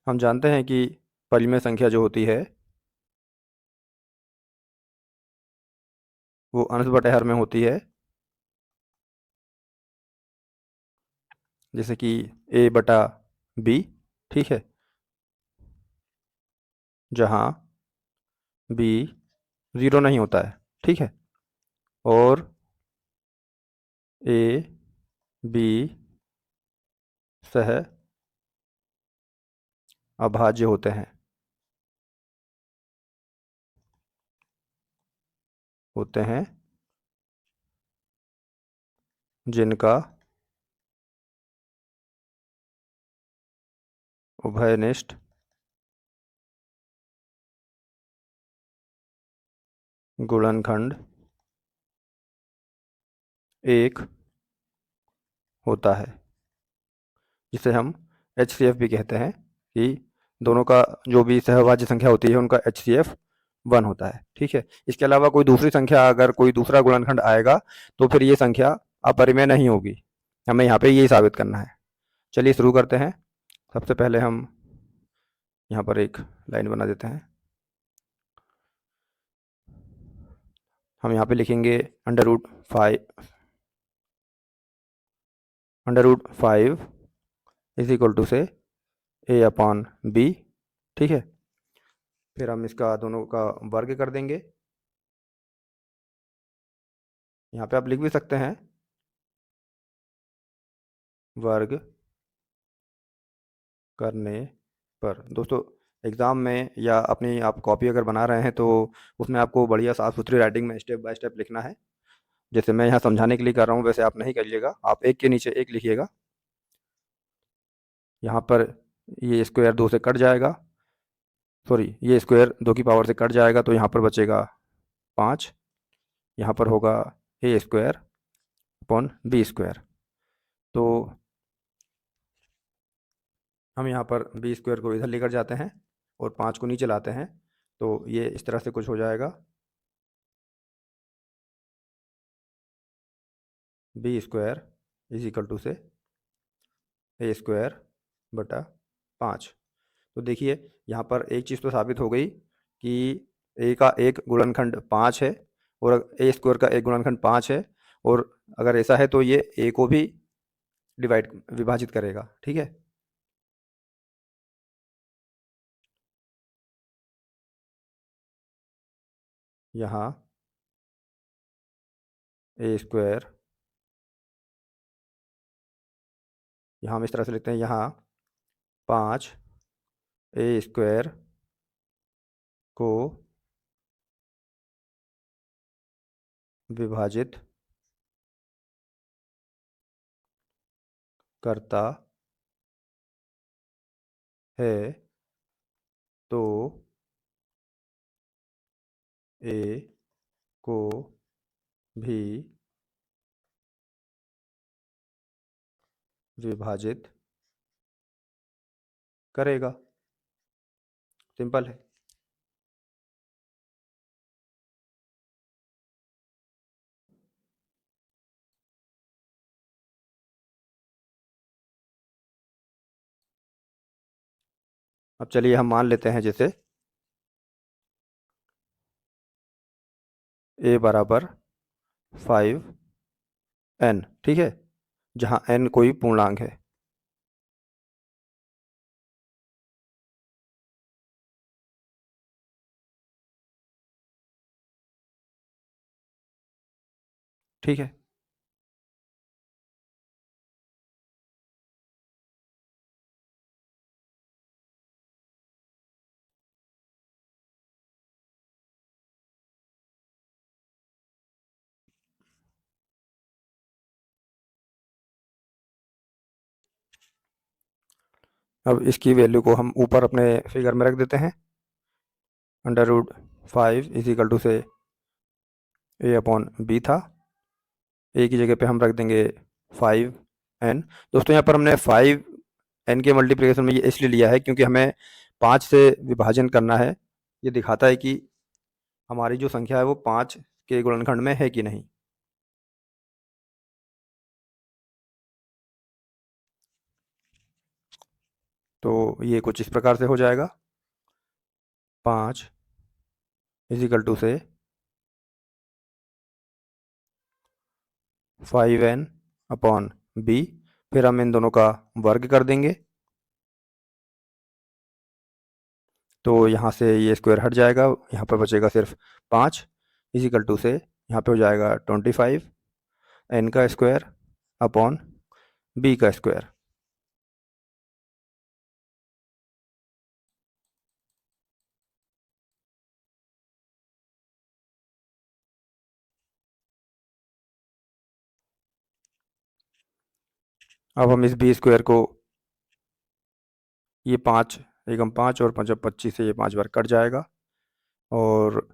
हम जानते हैं कि परिमेय संख्या जो होती है वो अंश बटे हर में होती है, जैसे कि a/b। ठीक है, जहाँ b 0 नहीं होता है। ठीक है, और a b सह अभाज्य होते हैं, जिनका उभयनिष्ठ गुणनखंड 1 होता है, जिसे हम HCF भी कहते हैं कि दोनों का जो भी सहभाज्य संख्या होती है उनका HCF 1 होता है। ठीक है, इसके अलावा कोई दूसरी संख्या, अगर कोई दूसरा गुणनखंड आएगा तो फिर ये संख्या अपरिमेय नहीं होगी। हमें यहाँ पे यही साबित करना है। चलिए शुरू करते हैं। सबसे पहले हम यहाँ पर एक लाइन बना देते हैं। हम यहाँ पे लिखेंगे √5 इज इक्वल टू से a/b। ठीक है, फिर हम इसका दोनों का वर्ग कर देंगे, यहाँ पे आप लिख भी सकते हैं वर्ग करने पर। दोस्तों एग्ज़ाम में या अपनी आप कॉपी अगर बना रहे हैं तो उसमें आपको बढ़िया साफ सुथरी राइटिंग में स्टेप बाय स्टेप लिखना है। जैसे मैं यहाँ समझाने के लिए कर रहा हूँ वैसे आप नहीं करिएगा, आप एक के नीचे एक लिखिएगा। यहाँ पर ये स्क्वायर 2 से कट जाएगा, सॉरी ये स्क्वायर 2 की पावर से कट जाएगा तो यहाँ पर बचेगा 5। यहाँ पर होगा ए स्क्वायर अपॉन बी स्क्वायर। तो हम यहाँ पर बी स्क्वायर को इधर लेकर जाते हैं और 5 को नीचे लाते हैं, तो ये इस तरह से कुछ हो जाएगा, b square is equal to से ए स्क्वायर बटा 5। तो देखिए यहाँ पर एक चीज़ तो साबित हो गई कि ए का एक गुणनखंड 5 है और ए स्क्वायर का एक गुणनखंड 5 है, और अगर ऐसा है तो ये ए को भी विभाजित करेगा। ठीक है, यहाँ ए स्क्वायर, यहाँ हम इस तरह से लिखते हैं, यहाँ 5 ए स्क्वायर को विभाजित करता है तो ए को भी विभाजित करेगा। सिंपल है। अब चलिए हम मान लेते हैं जैसे ए बराबर 5n, ठीक है, जहाँ n कोई पूर्णांक है। ठीक है, अब इसकी वैल्यू को हम ऊपर अपने फिगर में रख देते हैं। Under root 5 is equal to से ए अपॉन बी था, ए की जगह पे हम रख देंगे 5n। दोस्तों यहाँ पर हमने 5n के मल्टीप्लिकेशन में ये इसलिए लिया है क्योंकि हमें 5 से विभाजन करना है। ये दिखाता है कि हमारी जो संख्या है वो 5 के गुणनखंड में है कि नहीं। तो ये कुछ इस प्रकार से हो जाएगा, 5 इज इक्वल टू से 5n अपॉन बी, फिर हम इन दोनों का वर्ग कर देंगे तो यहाँ से ये स्क्वायर हट जाएगा, यहाँ पर बचेगा सिर्फ 5 इज इक्वल टू से यहाँ पे हो जाएगा 25 n का स्क्वायर अपॉन b का स्क्वायर। अब हम इस बी स्क्वायर को, ये 5 एकम 5 और 5 25 से ये 5 बार कट जाएगा, और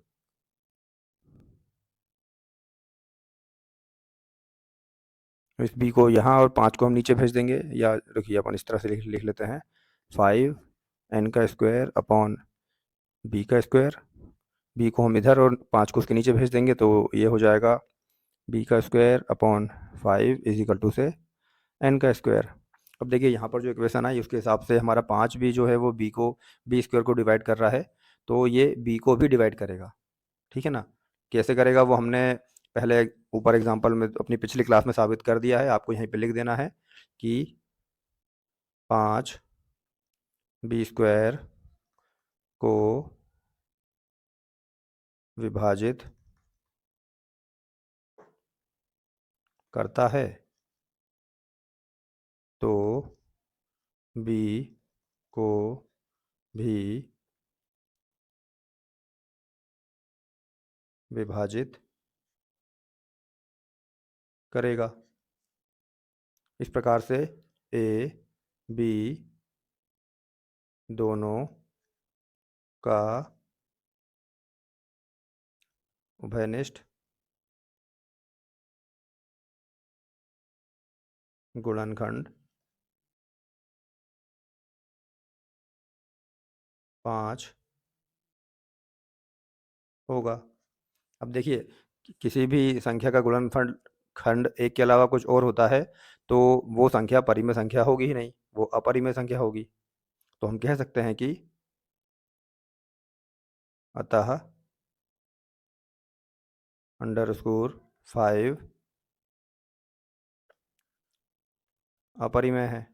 इस बी को यहाँ और 5 को हम नीचे भेज देंगे, या रुकिए अपन इस तरह से लिख लेते हैं, 5n का स्क्वायर अपॉन बी का स्क्वायर। बी को हम इधर और 5 को उसके नीचे भेज देंगे तो ये हो जाएगा बी का square upon 5 is equal to से n का स्क्वायर। अब देखिए यहाँ पर जो इक्वेशन आई उसके हिसाब से हमारा 5 भी जो है वो बी स्क्वायर को डिवाइड कर रहा है, तो ये बी को भी डिवाइड करेगा। ठीक है ना, कैसे करेगा वो हमने पहले ऊपर एग्जांपल में अपनी पिछली क्लास में साबित कर दिया है। आपको यहीं पे लिख देना है कि 5 बी स्क्वायर को विभाजित करता है तो बी को भी विभाजित करेगा। इस प्रकार से ए बी दोनों का उभयनिष्ठ गुणनखंड 5 होगा। अब देखिए, किसी भी संख्या का गुणनफल खंड एक के अलावा कुछ और होता है तो वो संख्या परिमेय संख्या होगी ही नहीं, वो अपरिमेय संख्या होगी। तो हम कह सकते हैं कि अतः _5 अपरिमेय है।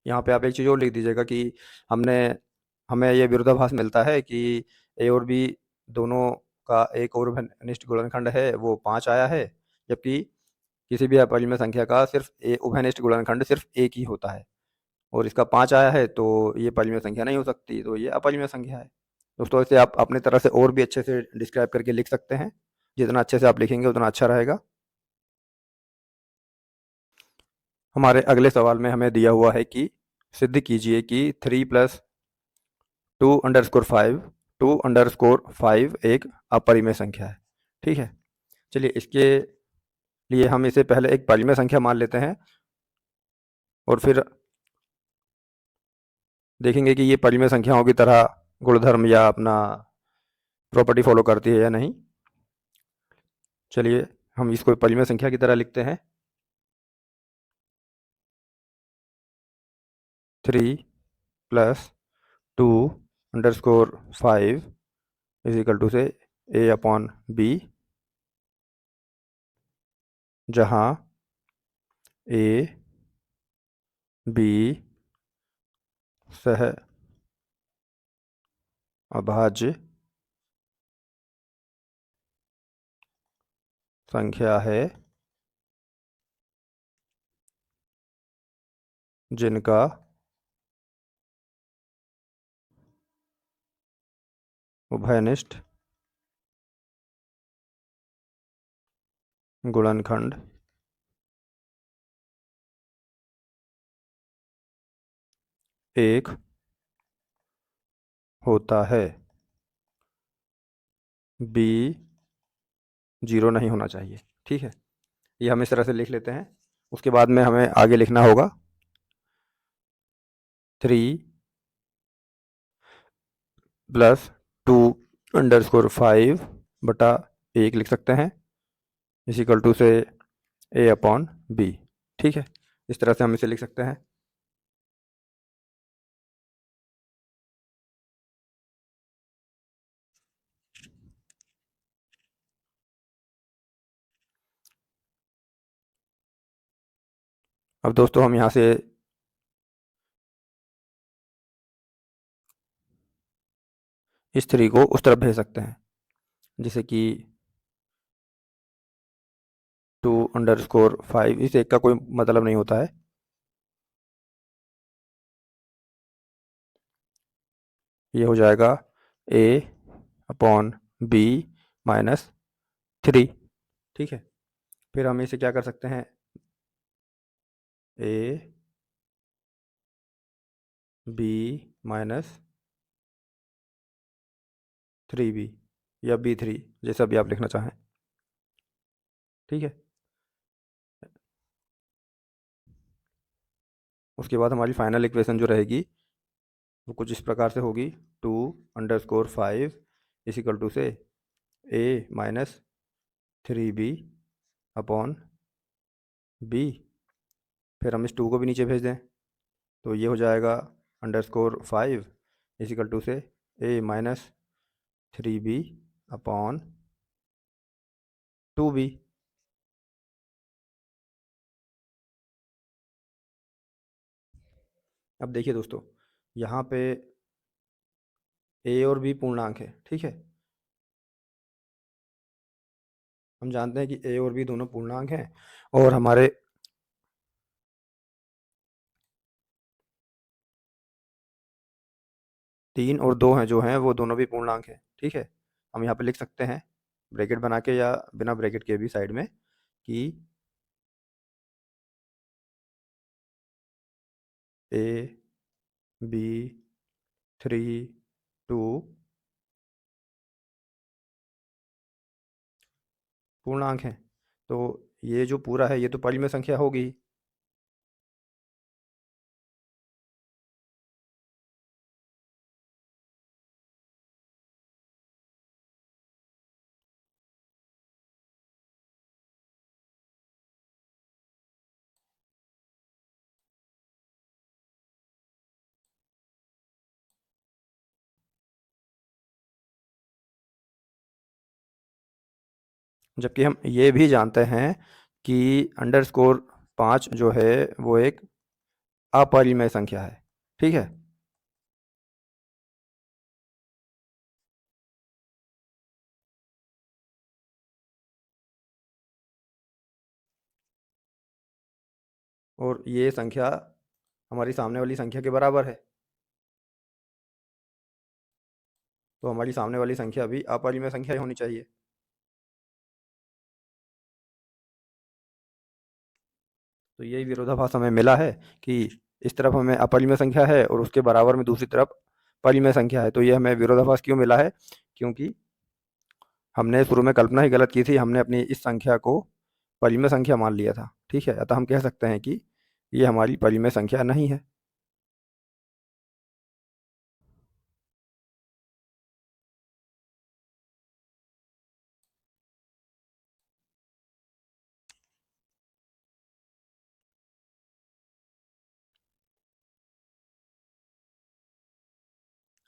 यहाँ पे आप एक चीज़ और लिख दीजिएगा कि हमने हमें ये विरोधाभास मिलता है कि ए और बी दोनों का एक और उभयनिष्ठ गुणनखंड है वो 5 आया है, जबकि किसी भी अपरिमेय संख्या का सिर्फ उभयनिष्ठ गुणनखंड सिर्फ एक ही होता है और इसका 5 आया है, तो ये परिमेय संख्या नहीं हो सकती, तो ये अपरिमेय संख्या है। दोस्तों, इसे आप अपनी तरह से और भी अच्छे से डिस्क्राइब करके लिख सकते हैं। जितना अच्छे से आप लिखेंगे उतना अच्छा रहेगा। हमारे अगले सवाल में हमें दिया हुआ है कि सिद्ध कीजिए कि 3 + 2_5 एक अपरिमेय संख्या है। ठीक है, चलिए इसके लिए हम इसे पहले एक परिमेय संख्या मान लेते हैं और फिर देखेंगे कि ये परिमेय संख्याओं की तरह गुणधर्म या अपना प्रॉपर्टी फॉलो करती है या नहीं। चलिए हम इसको परिमेय संख्या की तरह लिखते हैं। 3 + 2_5 = से A/B, जहाँ A B सह अभाज्य संख्या है जिनका उभयनिष्ठ गुणनखंड 1 होता है। B 0 नहीं होना चाहिए। ठीक है, ये हम इस तरह से लिख लेते हैं। उसके बाद में हमें आगे लिखना होगा 3 + 2_5 बटा 1 लिख सकते हैं = से A/B। ठीक है, इस तरह से हम इसे लिख सकते हैं। अब दोस्तों हम यहाँ से इस 3 को उस तरफ भेज सकते हैं, जैसे कि 2_5 इस एक का कोई मतलब नहीं होता है। ये हो जाएगा A/B -3। ठीक है, फिर हम इसे क्या कर सकते हैं, A/B -3B या B3, जैसा भी आप लिखना चाहें। ठीक है, उसके बाद हमारी फाइनल इक्वेशन जो रहेगी वो कुछ इस प्रकार से होगी 2_5 = से A-3B/B। फिर हम इस 2 को भी नीचे भेज दें तो ये हो जाएगा _5 = से A-3B/2B। अब देखिए दोस्तों, यहाँ पे ए और बी पूर्णांक है, ठीक है। हम जानते हैं कि ए और बी दोनों पूर्णांक हैं और हमारे 3 और 2 हैं जो हैं वो दोनों भी पूर्णांक हैं, ठीक है। हम यहाँ पे लिख सकते हैं ब्रैकेट बना के या बिना ब्रैकेट के भी साइड में कि ए बी 3 2 पूर्णांक हैं। तो ये जो पूरा है ये तो परिमेय संख्या होगी। जबकि हम ये भी जानते हैं कि अंडरस्कोर 5 जो है वो एक अपरिमेय संख्या है, ठीक है। और ये संख्या हमारी सामने वाली संख्या के बराबर है, तो हमारी सामने वाली संख्या भी अपरिमेय संख्या ही होनी चाहिए। तो यही विरोधाभास हमें मिला है कि इस तरफ हमें अपरिमेय संख्या है और उसके बराबर में दूसरी तरफ परिमेय संख्या है। तो ये हमें विरोधाभास क्यों मिला है? क्योंकि हमने शुरू में कल्पना ही गलत की थी, हमने अपनी इस संख्या को परिमेय संख्या मान लिया था, ठीक है। अतः हम कह सकते हैं कि ये हमारी परिमेय संख्या नहीं है।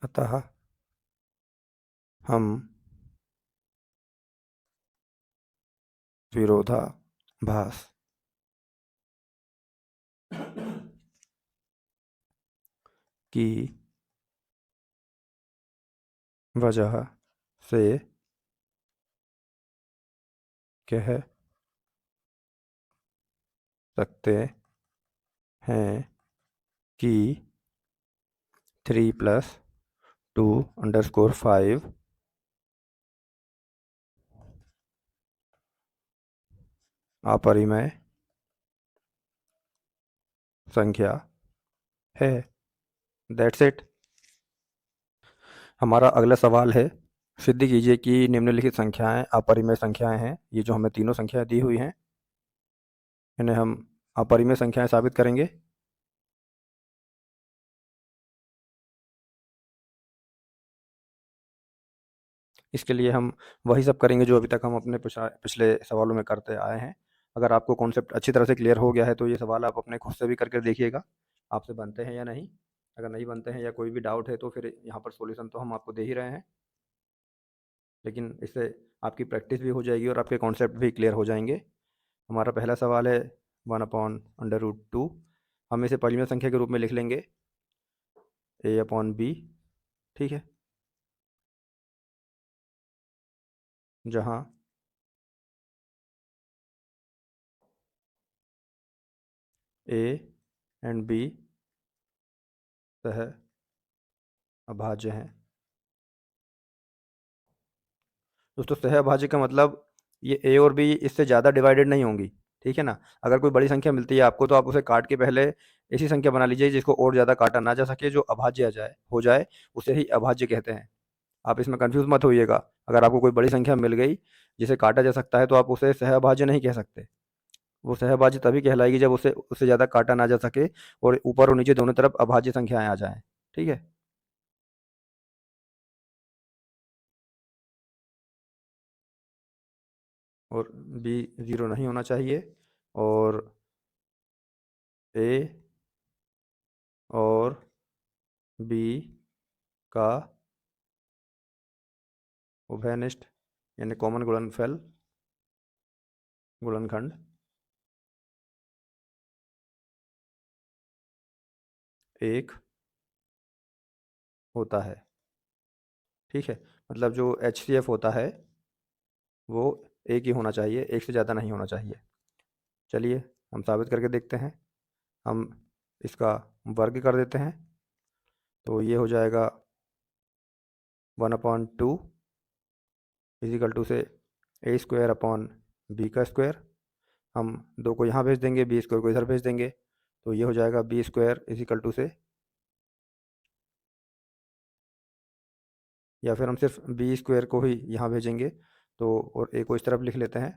अतः हम विरोधाभास की वजह से कह सकते हैं कि 3+2_5 अपरिमेय संख्या है। That's it. हमारा अगला सवाल है, सिद्ध कीजिए कि निम्नलिखित संख्याएं अपरिमेय संख्याएं हैं। ये जो हमें तीनों संख्याएं दी हुई हैं इन्हें हम अपरिमेय संख्याएं साबित करेंगे। इसके लिए हम वही सब करेंगे जो अभी तक हम अपने पिछले सवालों में करते आए हैं। अगर आपको कॉन्सेप्ट अच्छी तरह से क्लियर हो गया है तो ये सवाल आप अपने खुद से भी करके देखिएगा आपसे बनते हैं या नहीं। अगर नहीं बनते हैं या कोई भी डाउट है तो फिर यहाँ पर सॉल्यूशन तो हम आपको दे ही रहे हैं, लेकिन इससे आपकी प्रैक्टिस भी हो जाएगी और आपके कॉन्सेप्ट भी क्लियर हो जाएंगे। हमारा पहला सवाल है 1/√2। हम इसे परिमेय संख्या के रूप में लिख लेंगे a/b, ठीक है। जहाँ a एंड b सह अभाज्य हैं। दोस्तों सहअभाज्य का मतलब ये ए और बी इससे ज़्यादा डिवाइडेड नहीं होंगी, ठीक है ना। अगर कोई बड़ी संख्या मिलती है आपको तो आप उसे काट के पहले ऐसी संख्या बना लीजिए जिसको और ज़्यादा काटा ना जा सके, जो अभाज्य हो जाए उसे ही अभाज्य कहते हैं। आप इसमें कंफ्यूज मत होइएगा। अगर आपको कोई बड़ी संख्या मिल गई जिसे काटा जा सकता है तो आप उसे सहअभाज्य नहीं कह सकते। वो सहअभाज्य तभी कहलाएगी जब उसे उससे ज़्यादा काटा ना जा सके और ऊपर और नीचे दोनों तरफ अभाज्य संख्याएं आ जाएं, ठीक है। और बी ज़ीरो नहीं होना चाहिए और ए और बी का उभयनिष्ठ यानी कॉमन गुणनखंड एक होता है। ठीक है, मतलब जो HCF होता है वो एक ही होना चाहिए, एक से ज़्यादा नहीं होना चाहिए। चलिए हम साबित करके देखते हैं। हम इसका वर्ग कर देते हैं, तो ये हो जाएगा 1/2 इजिकल टू से A² अपॉन B²। हम 2 को यहाँ भेज देंगे, B² को इधर भेज देंगे, तो ये हो जाएगा B² इजिकल टू से, या फिर हम सिर्फ B² को ही यहाँ भेजेंगे तो, और A को इस तरफ लिख लेते हैं,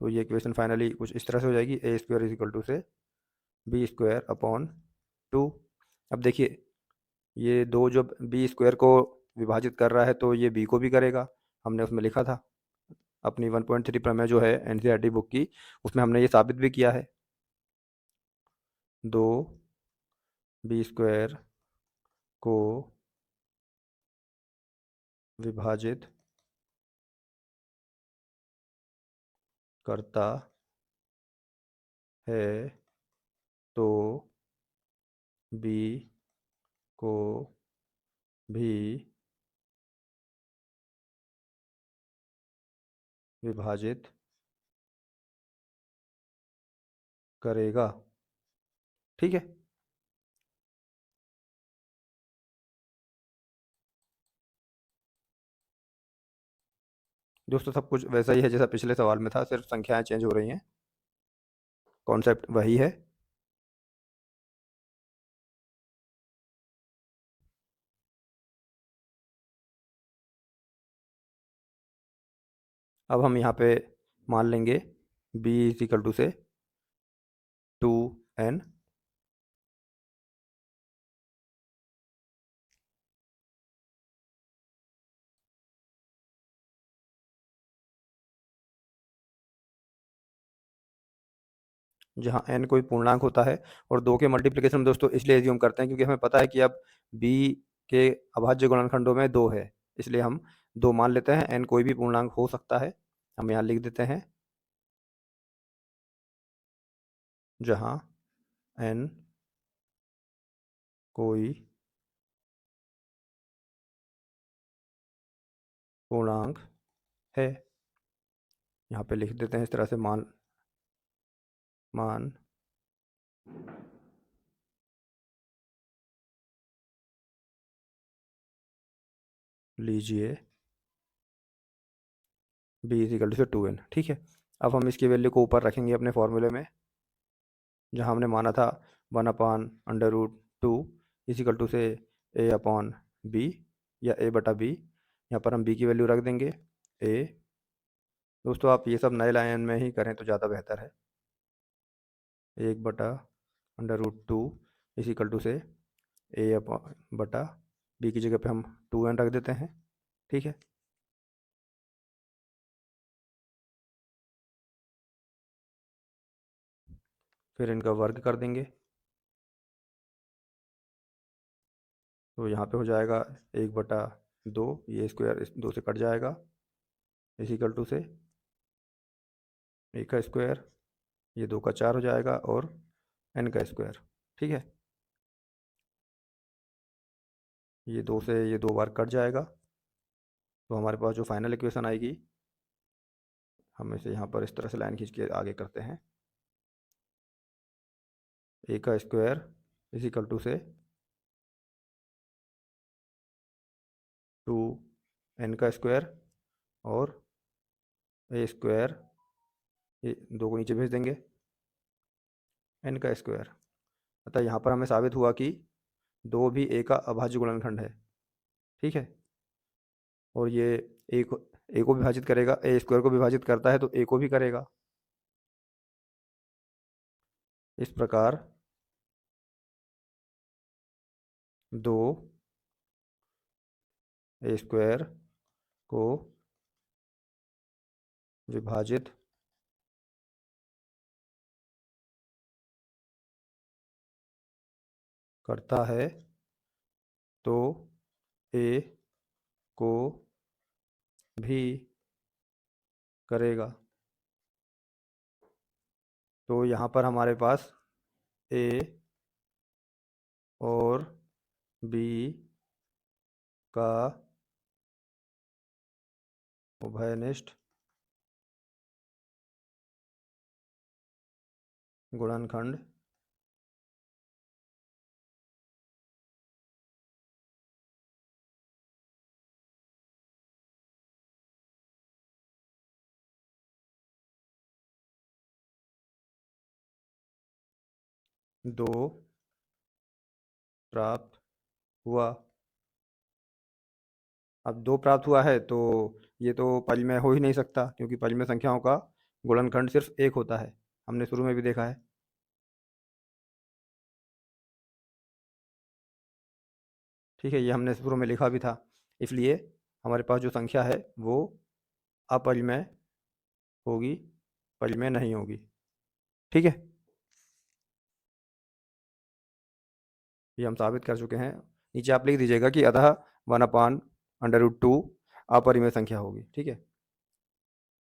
तो ये इक्वेशन फाइनली कुछ इस तरह से हो जाएगी, A² इजिकल टू से B²/2। अब देखिए ये दो जब B² को विभाजित कर रहा है तो ये B को भी करेगा, हमने उसमें लिखा था अपनी 1.3 प्रमेय जो है NCERT बुक की, उसमें हमने ये साबित भी किया है। 2 B² को विभाजित करता है तो B को भी विभाजित करेगा। ठीक है, दोस्तों सब कुछ वैसा ही है जैसा पिछले सवाल में था, सिर्फ संख्याएं चेंज हो रही हैं, कॉन्सेप्ट वही है। अब हम यहाँ पे मान लेंगे B इजिकल टू से 2n, जहाँ n कोई पूर्णांक होता है, और 2 के मल्टीप्लिकेशन में दोस्तों इसलिए एज्यूम करते हैं क्योंकि हमें पता है कि अब b के अभाज्य गुणनखंडों में 2 है, इसलिए हम 2 मान लेते हैं, n कोई भी पूर्णांक हो सकता है। हम यहाँ लिख देते हैं जहाँ n कोई पूर्णांक है, यहाँ पे लिख देते हैं इस तरह से, मान मान लीजिए b इजिकल टू से 2n। ठीक है, अब हम इसकी वैल्यू को ऊपर रखेंगे अपने फॉर्मूले में, जहाँ हमने माना था 1/√2 इजिकल टू से A/B या A/B। यहाँ पर हम b की वैल्यू रख देंगे a। दोस्तों आप ये सब नए लाइन में ही करें तो ज़्यादा बेहतर है। 1/√2 इजिकल टू से A/B की जगह पे हम 2n रख देते हैं। ठीक है, फिर इनका वर्ग कर देंगे, तो यहाँ पे हो जाएगा 1/2, ये स्क्वायर इस 2 से कट जाएगा, इजिकल टू से A² ये 2 का 4 हो जाएगा, और n²। ठीक है, ये 2 से ये 2 बार कट जाएगा, तो हमारे पास जो फाइनल इक्वेशन आएगी, हम इसे यहाँ पर इस तरह से लाइन खींच के आगे करते हैं, A² इजिकल टू से 2n², और A² ये 2 को नीचे भेज देंगे, n²। अतः यहाँ पर हमें साबित हुआ कि 2 भी a का अभाज्य गुणनखंड है। ठीक है, और ये a को विभाजित करेगा, A² को विभाजित करता है तो a को भी करेगा। इस प्रकार 2 A² को विभाजित करता है तो a को भी करेगा। तो यहाँ पर हमारे पास a और b का उभयनिष्ठ गुणनखंड दो प्राप्त हुआ। अब दो प्राप्त हुआ है तो ये तो परिमेय हो ही नहीं सकता, क्योंकि परिमेय संख्याओं का गुणनखंड सिर्फ एक होता है, हमने शुरू में भी देखा है। ठीक है, ये हमने शुरू में लिखा भी था। इसलिए हमारे पास जो संख्या है वो अपरिमेय होगी, परिमेय नहीं होगी। ठीक है, ये हम साबित कर चुके हैं। नीचे आप लिख दीजिएगा कि अतः 1/√2 अपरिमेय संख्या होगी। ठीक है,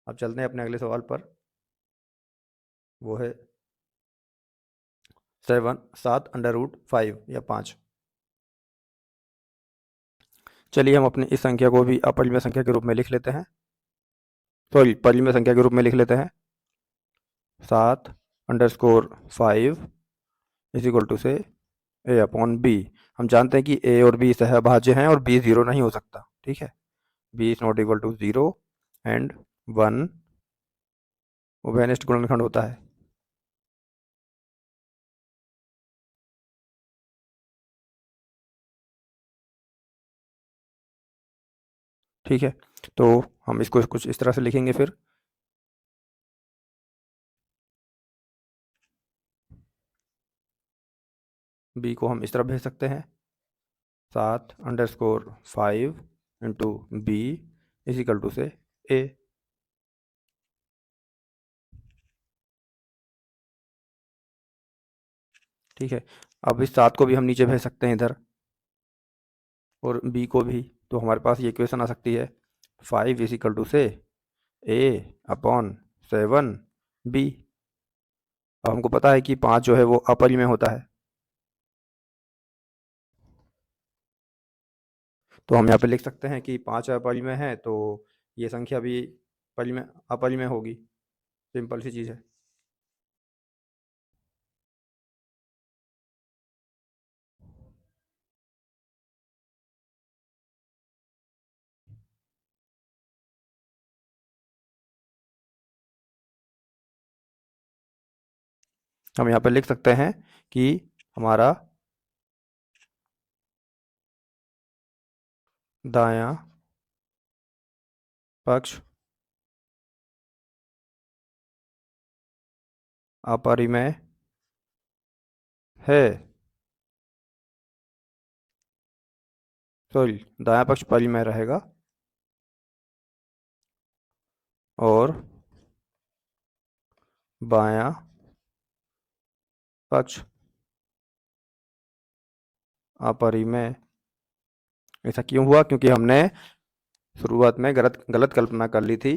अब चलते हैं अपने अगले सवाल पर। वो है 7/5 या 5। चलिए हम अपनी इस संख्या को भी अपरिमेय संख्या के रूप में लिख लेते हैं, सॉरी परिमेय संख्या के रूप में लिख लेते हैं। 7/5 इज इक्वल टू से a/b। हम जानते हैं कि a और b सहभाज्य हैं और b 0 नहीं हो सकता। ठीक है, b is not equal to 0 and 1 उभयनिष्ठ गुणनखंड होता है। ठीक है, तो हम इसको कुछ इस तरह से लिखेंगे फिर। b को हम इस तरह भेज सकते हैं, 7/5 into b is equal to से a। ठीक है, अब इस 7 को भी हम नीचे भेज सकते हैं इधर, और b को भी। तो हमारे पास ये इक्वेशन आ सकती है 5 इज इक्वल टू से a/7b। अब हमको पता है कि 5 जो है वो अपरिमेय होता है, तो हम यहाँ पे लिख सकते हैं कि 5 अपरिमेय है, तो ये संख्या भी परिमेय अपरिमेय होगी। सिंपल सी चीज़ है। हम यहाँ पे लिख सकते हैं कि हमारा दायां पक्ष अपरिमेय है, सॉरी दायां पक्ष परिमेय रहेगा और बायां पक्ष अपरिमेय। ऐसा क्यों हुआ? क्योंकि हमने शुरुआत में गलत गलत कल्पना कर ली थी।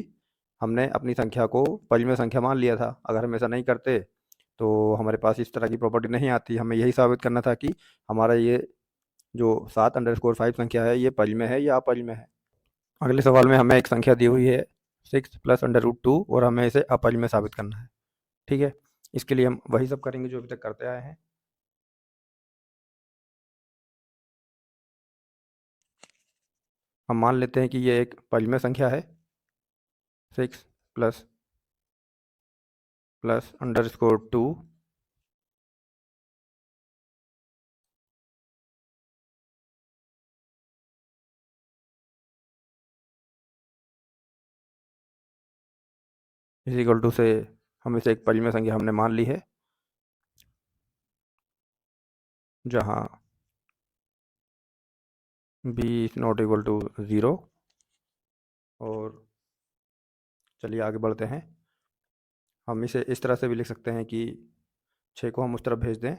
हमने अपनी संख्या को परिमेय संख्या मान लिया था। अगर हम ऐसा नहीं करते तो हमारे पास इस तरह की प्रॉपर्टी नहीं आती। हमें यही साबित करना था कि हमारा ये जो 7/5 संख्या है ये परिमेय है या अपरिमेय है। अगले सवाल में हमें एक संख्या दी हुई है 6 + √2 और हमें इसे अपरिमेय साबित करना है। ठीक है, इसके लिए हम वही सब करेंगे जो अभी तक करते आए हैं। हम मान लेते हैं कि ये एक परिमेय संख्या है, 6 + +2 इज इक्वल टू से, हम इसे एक परिमेय संख्या हमने मान ली है, जहाँ b is not equal to 0। और चलिए आगे बढ़ते हैं। हम इसे इस तरह से भी लिख सकते हैं कि 6 को हम उस तरफ भेज दें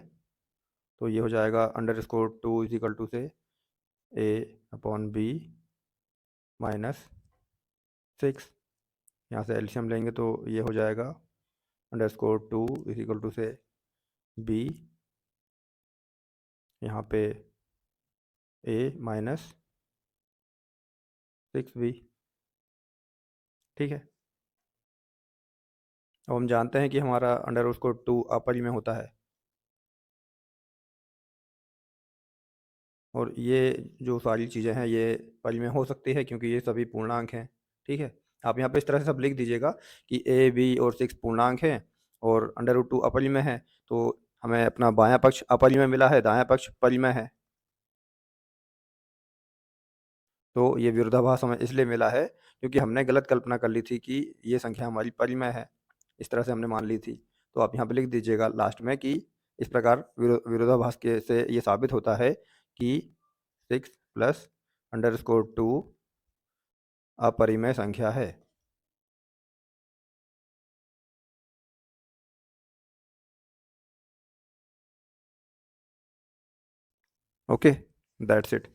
तो ये हो जाएगा _2 इज इक्वल टू से a/b -6। यहाँ से एलसीएम लेंगे तो ये हो जाएगा _2 इज इक्वल टू से b, यहाँ पे a -6b। ठीक है। अब हम जानते हैं कि हमारा अंडर स्कोर 2 अपरिमेय होता है, और ये जो सारी चीज़ें हैं ये परिमेय हो सकती है क्योंकि ये सभी पूर्णांक हैं। ठीक है। आप यहाँ पे इस तरह से सब लिख दीजिएगा कि ए, बी और 6 पूर्णांक हैं और अंडर रूट 2 अपरिमेय है, तो हमें अपना बायां पक्ष अपरिमेय मिला है, दायां पक्ष परिमेय है। तो ये विरोधाभास हमें इसलिए मिला है क्योंकि हमने गलत कल्पना कर ली थी कि ये संख्या हमारी परिमेय है, इस तरह से हमने मान ली थी। तो आप यहाँ पे लिख दीजिएगा लास्ट में कि इस प्रकार विरोधाभास के से ये साबित होता है कि 6 प्लस अंडर स्कोर 2 अपरिमेय संख्या है। Okay, that's it.